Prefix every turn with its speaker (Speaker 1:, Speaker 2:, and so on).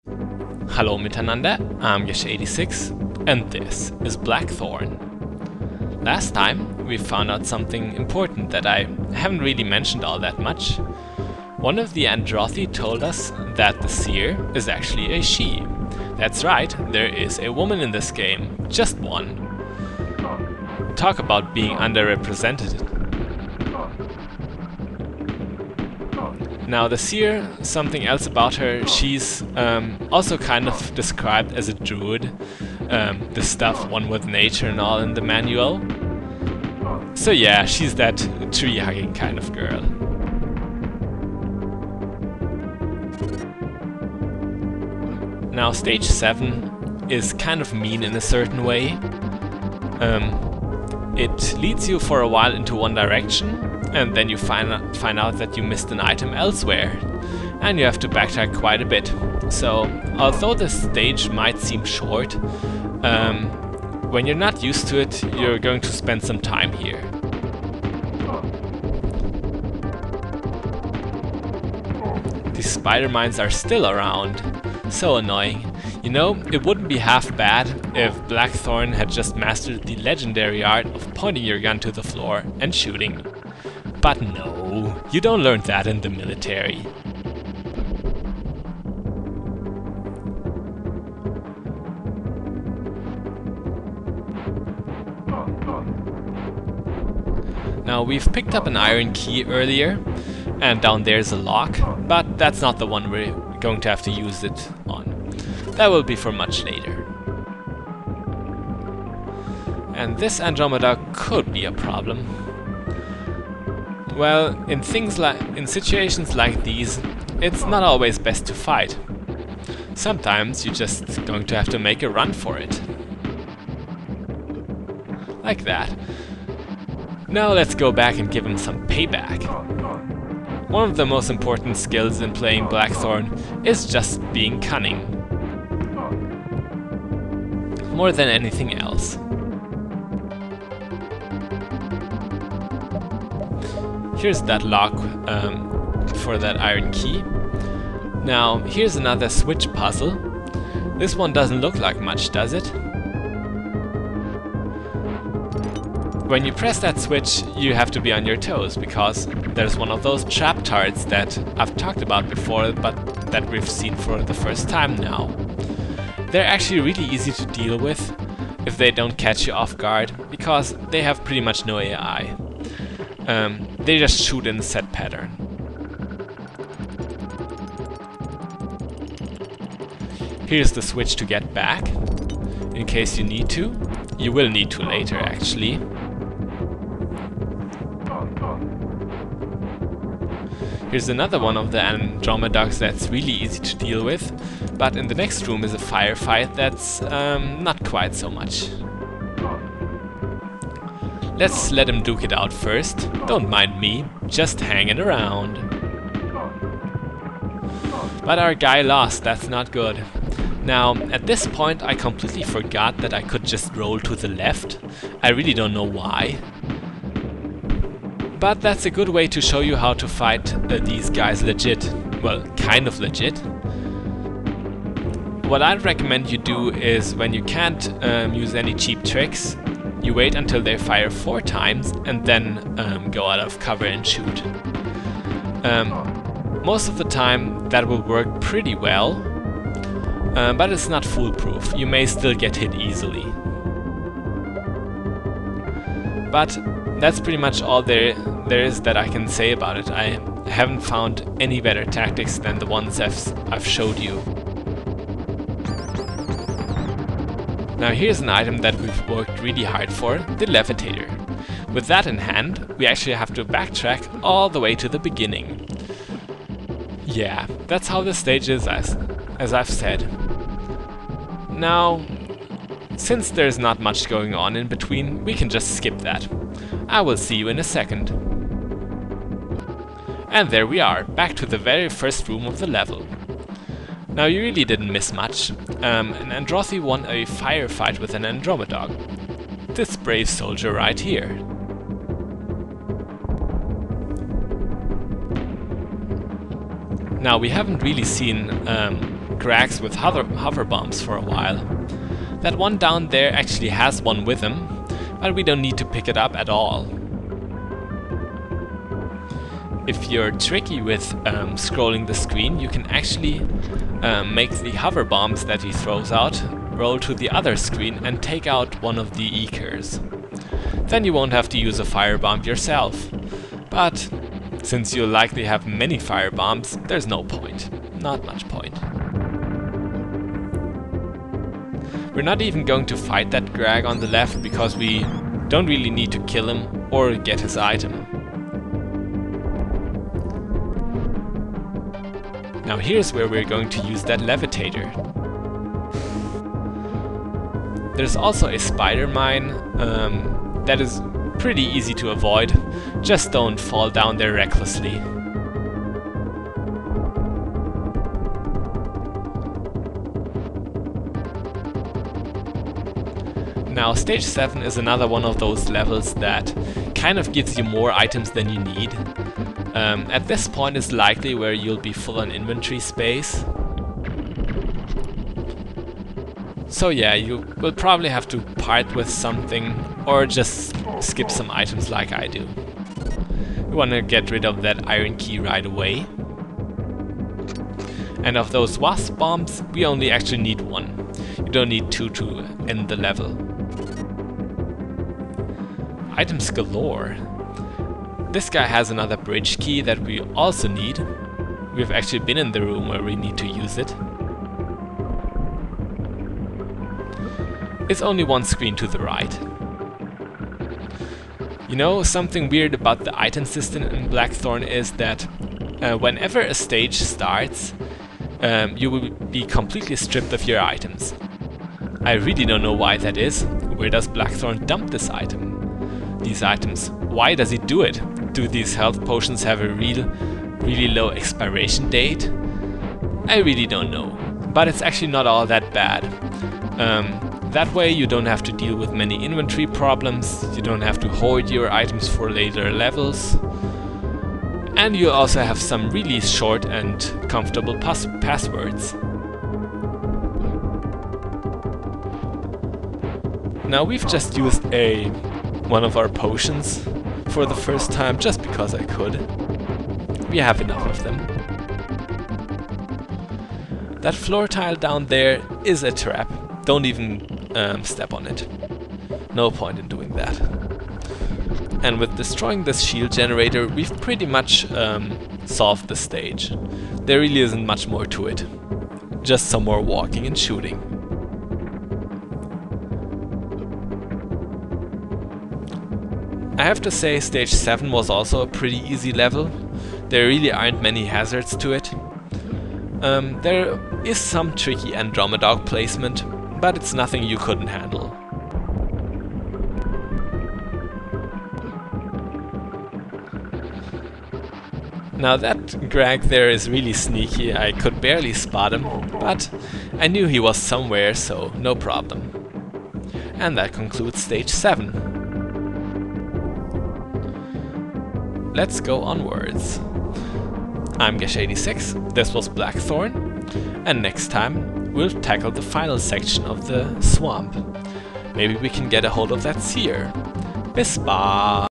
Speaker 1: Hallo miteinander, I'm Yash86 and this is Blackthorne. Last time we found out something important that I haven't really mentioned all that much. One of the Androthi told us that the seer is actually a she. That's right, there is a woman in this game, just one. Talk about being underrepresented. Now the seer, something else about her, she's also kind of described as a druid, the stuff one with nature and all in the manual. So yeah, she's that tree-hugging kind of girl. Now stage 7 is kind of mean in a certain way. It leads you for a while into one direction, and then you find out that you missed an item elsewhere, and you have to backtrack quite a bit. So, although this stage might seem short, when you're not used to it, you're going to spend some time here. These spider mines are still around. So annoying. You know, it wouldn't be half bad if Blackthorne had just mastered the legendary art of pointing your gun to the floor and shooting. But no, you don't learn that in the military. Now we've picked up an iron key earlier, and down there's a lock, but that's not the one we're going to have to use it on. That will be for much later. And this Andromeda could be a problem. Well, in situations like these, it's not always best to fight. Sometimes you're just going to have to make a run for it. Like that. Now let's go back and give him some payback. One of the most important skills in playing Blackthorne is just being cunning. More than anything else. Here's that lock for that iron key. Now, here's another switch puzzle. This one doesn't look like much, does it? When you press that switch, you have to be on your toes, because there's one of those trap turrets that I've talked about before, but that we've seen for the first time now. They're actually really easy to deal with if they don't catch you off guard, because they have pretty much no AI. They just shoot in a set pattern. Here's the switch to get back, in case you need to. You will need to later, actually. Here's another one of the Andromedags that's really easy to deal with, but in the next room is a firefight that's not quite so much. Let's let him duke it out first. Don't mind me, just hanging around. But our guy lost, that's not good. Now, at this point I completely forgot that I could just roll to the left. I really don't know why. But that's a good way to show you how to fight these guys legit. Well, kind of legit. What I'd recommend you do is, when you can't use any cheap tricks, you wait until they fire 4 times and then go out of cover and shoot. Most of the time that will work pretty well, but it's not foolproof. You may still get hit easily. But that's pretty much all there is that I can say about it. I haven't found any better tactics than the ones I've showed you. Now here's an item that we've worked really hard for, the levitator. With that in hand, we actually have to backtrack all the way to the beginning. Yeah, that's how the stage is, as I've said. Now, since there's not much going on in between, we can just skip that. I will see you in a second. And there we are, back to the very first room of the level. Now you really didn't miss much. An Androthi won a firefight with an Andromedog. This brave soldier right here. Now we haven't really seen crags with hover bombs for a while. That one down there actually has one with him, but we don't need to pick it up at all. If you're tricky with scrolling the screen, you can actually make the hover bombs that he throws out roll to the other screen and take out one of the Ekers. Then you won't have to use a firebomb yourself. But since you'll likely have many firebombs, there's no point. Not much point. We're not even going to fight that Greg on the left because we don't really need to kill him or get his item. Now here's where we're going to use that levitator. There's also a spider mine that is pretty easy to avoid. Just don't fall down there recklessly. Now stage 7 is another one of those levels that kind of gives you more items than you need. At this point is likely where you'll be full on inventory space. So yeah, you will probably have to part with something or just skip some items like I do. We want to get rid of that iron key right away. And of those wasp bombs, we only actually need one. You don't need two to end the level. Items galore. This guy has another bridge key that we also need. We've actually been in the room where we need to use it. It's only one screen to the right. You know, something weird about the item system in Blackthorne is that whenever a stage starts, you will be completely stripped of your items. I really don't know why that is. Where does Blackthorne dump this item? These items. Why does he do it? Do these health potions have a really low expiration date? I really don't know. But it's actually not all that bad. That way you don't have to deal with many inventory problems, you don't have to hoard your items for later levels, and you also have some really short and comfortable passwords. Now we've just used one of our potions for the first time just because I could. We have enough of them. That floor tile down there is a trap. Don't even step on it. No point in doing that. And with destroying this shield generator, we've pretty much solved the stage. There really isn't much more to it. Just some more walking and shooting. I have to say stage 7 was also a pretty easy level. There really aren't many hazards to it. There is some tricky Andromedog placement, but it's nothing you couldn't handle. Now that Greg there is really sneaky. I could barely spot him, but I knew he was somewhere, so no problem. And that concludes stage 7. Let's go onwards. I'm Gesh86, this was Blackthorne, and next time we'll tackle the final section of the swamp. Maybe we can get a hold of that seer. Bis bald!